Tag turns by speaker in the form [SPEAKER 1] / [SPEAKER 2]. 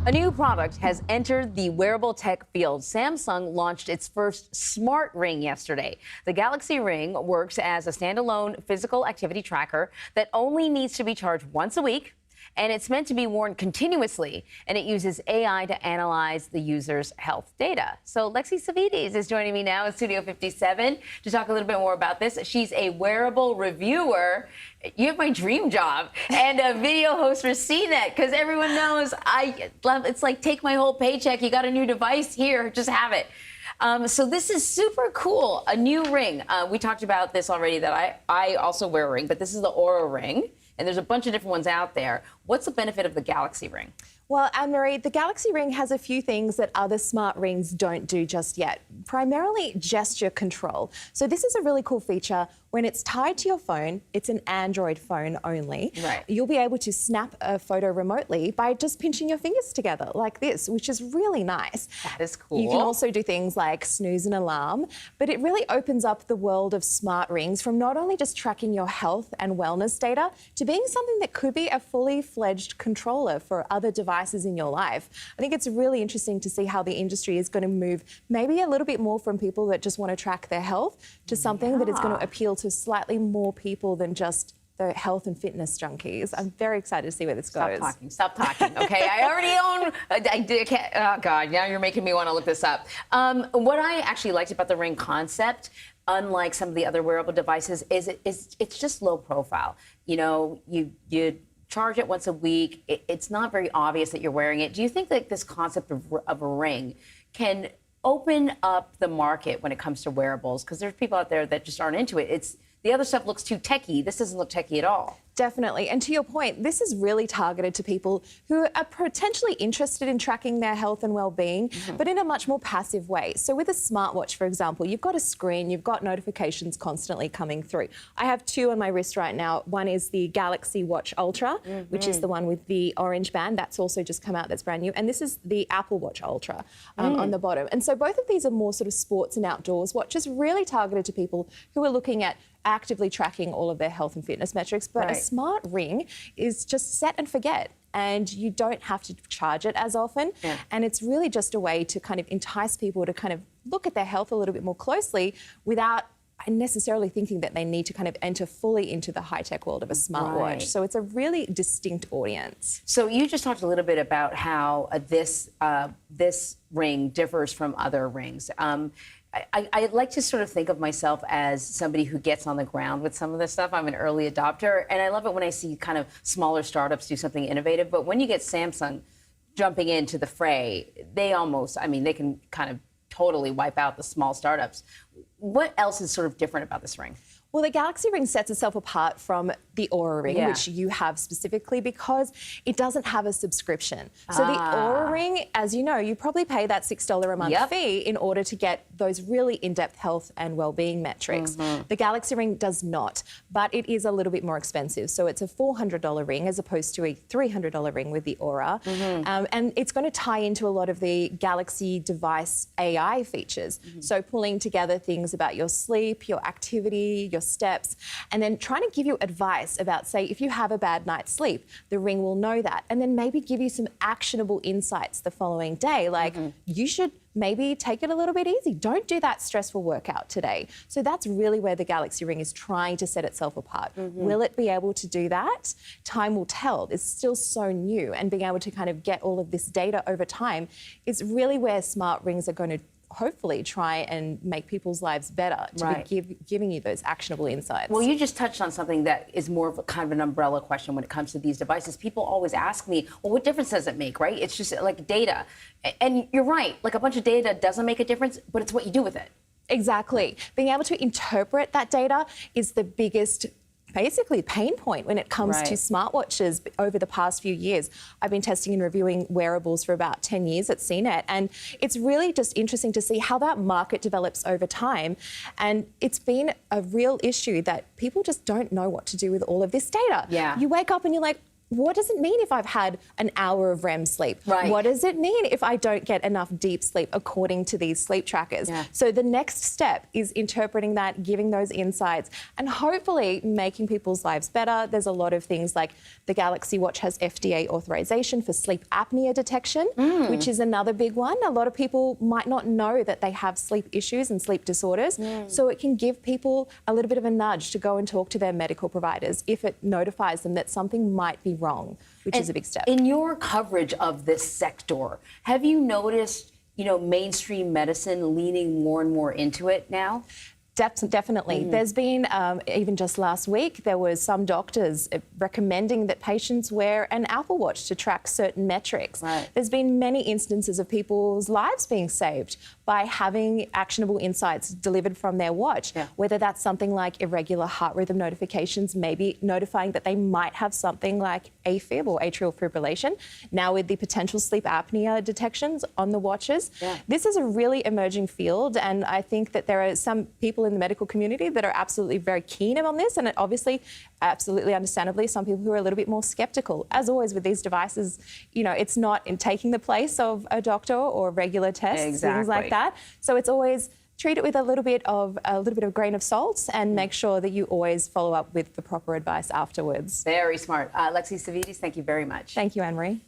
[SPEAKER 1] A new product has entered the wearable tech field. Samsung launched its first smart ring yesterday. The Galaxy Ring works as a standalone physical activity tracker that only needs to be charged once a week. And it's meant to be worn continuously, and it uses AI to analyze the user's health data. So Lexy Savvides is joining me now in Studio 57 to talk a little bit more about this. She's a wearable reviewer. You have my dream job, and a video host for CNET, because everyone knows it's like, take my whole paycheck. You got a new device here, just have it. So this is super cool, a new ring. We talked about this already, that I also wear a ring, but this is the Oura ring. And there's a bunch of different ones out there. What's the benefit of the Galaxy Ring?
[SPEAKER 2] Well, Anne-Marie, the Galaxy Ring has a few things that other smart rings don't do just yet, primarily gesture control. So this is a really cool feature. When it's tied to your phone, it's an Android phone only.
[SPEAKER 1] Right.
[SPEAKER 2] You'll be able to snap a photo remotely by just pinching your fingers together like this, which is really nice.
[SPEAKER 1] That is cool.
[SPEAKER 2] You can also do things like snooze an alarm, but it really opens up the world of smart rings from not only just tracking your health and wellness data to being something that could be a fully fledged controller for other devices in your life. I think it's really interesting to see how the industry is going to move maybe a little bit more from people that just want to track their health to something that is going to appeal to slightly more people than just the health and fitness junkies. I'm very excited to see where this goes.
[SPEAKER 1] Stop talking, okay? I already own, oh God, now you're making me want to look this up. What I actually liked about the Ring concept, unlike some of the other wearable devices, is it's just low profile. You know, you charge it once a week. It's not very obvious that you're wearing it. Do you think that this concept of a ring can open up the market when it comes to wearables? Because there's people out there that just aren't into it. The other stuff looks too techie. This doesn't look techie at all.
[SPEAKER 2] Definitely. And to your point, this is really targeted to people who are potentially interested in tracking their health and well-being, but in a much more passive way. So with a smartwatch, for example, you've got a screen, you've got notifications constantly coming through. I have two on my wrist right now. One is the Galaxy Watch Ultra, which is the one with the orange band. That's also just come out, that's brand new. And this is the Apple Watch Ultra on the bottom. And so both of these are more sort of sports and outdoors watches, really targeted to people who are looking at actively tracking all of their health and fitness metrics. But a smart ring is just set and forget, and you don't have to charge it as often. And it's really just a way to kind of entice people to kind of look at their health a little bit more closely without necessarily thinking that they need to kind of enter fully into the high-tech world of a smartwatch. So it's a really distinct audience.
[SPEAKER 1] So you just talked a little bit about how this ring differs from other rings. I like to sort of think of myself as somebody who gets on the ground with some of this stuff. I'm an early adopter, and I love it when I see kind of smaller startups do something innovative. But when you get Samsung jumping into the fray, they can kind of totally wipe out the small startups. What else is sort of different about this ring?
[SPEAKER 2] Well, the Galaxy Ring sets itself apart from the Oura Ring, which you have specifically, because it doesn't have a subscription. So the Oura Ring, as you know, you probably pay that $6 a month fee in order to get those really in-depth health and well-being metrics. The Galaxy Ring does not, but it is a little bit more expensive. So it's a $400 ring as opposed to a $300 ring with the Oura. And it's going to tie into a lot of the Galaxy device AI features. So pulling together things about your sleep, your activity, your steps, and then trying to give you advice about, say, if you have a bad night's sleep, the ring will know that, and then maybe give you some actionable insights the following day, like you should maybe take it a little bit easy. Don't do that stressful workout today. So that's really where the Galaxy Ring is trying to set itself apart. Will it be able to do that? Time will tell. It's still so new, and being able to kind of get all of this data over time is really where smart rings are going to hopefully try and make people's lives better, to be giving you those actionable insights.
[SPEAKER 1] Well, you just touched on something that is more of a kind of an umbrella question when it comes to these devices. People always ask me, well, what difference does it make, right? It's just like data. And you're right, like a bunch of data doesn't make a difference, but it's what you do with it.
[SPEAKER 2] Exactly. Being able to interpret that data is the biggest basically pain point when it comes to smartwatches over the past few years. I've been testing and reviewing wearables for about 10 years at CNET, and it's really just interesting to see how that market develops over time. And it's been a real issue that people just don't know what to do with all of this data. You wake up and you're like, what does it mean if I've had an hour of REM sleep?
[SPEAKER 1] Right.
[SPEAKER 2] What does it mean if I don't get enough deep sleep according to these sleep trackers?
[SPEAKER 1] Yeah.
[SPEAKER 2] So the next step is interpreting that, giving those insights, and hopefully making people's lives better. There's a lot of things like the Galaxy Watch has FDA authorization for sleep apnea detection, which is another big one. A lot of people might not know that they have sleep issues and sleep disorders. So it can give people a little bit of a nudge to go and talk to their medical providers if it notifies them that something might be wrong, which is a big step.
[SPEAKER 1] In your coverage of this sector, have you noticed, mainstream medicine leaning more and more into it now?
[SPEAKER 2] Definitely. There's been, even just last week, there was some doctors recommending that patients wear an Apple Watch to track certain metrics.
[SPEAKER 1] Right.
[SPEAKER 2] There's been many instances of people's lives being saved by having actionable insights delivered from their watch, whether that's something like irregular heart rhythm notifications, maybe notifying that they might have something like AFib or atrial fibrillation. Now with the potential sleep apnea detections on the watches. This is a really emerging field, and I think that there are some people in the medical community that are absolutely very keen on this, and obviously, absolutely understandably, some people who are a little bit more skeptical. As always with these devices, it's not in taking the place of a doctor or regular tests, things like that. So it's always treat it with a little bit of grain of salt, and make sure that you always follow up with the proper advice afterwards.
[SPEAKER 1] Very smart. Lexy Savvides, thank you very much.
[SPEAKER 2] Thank you, Anne-Marie.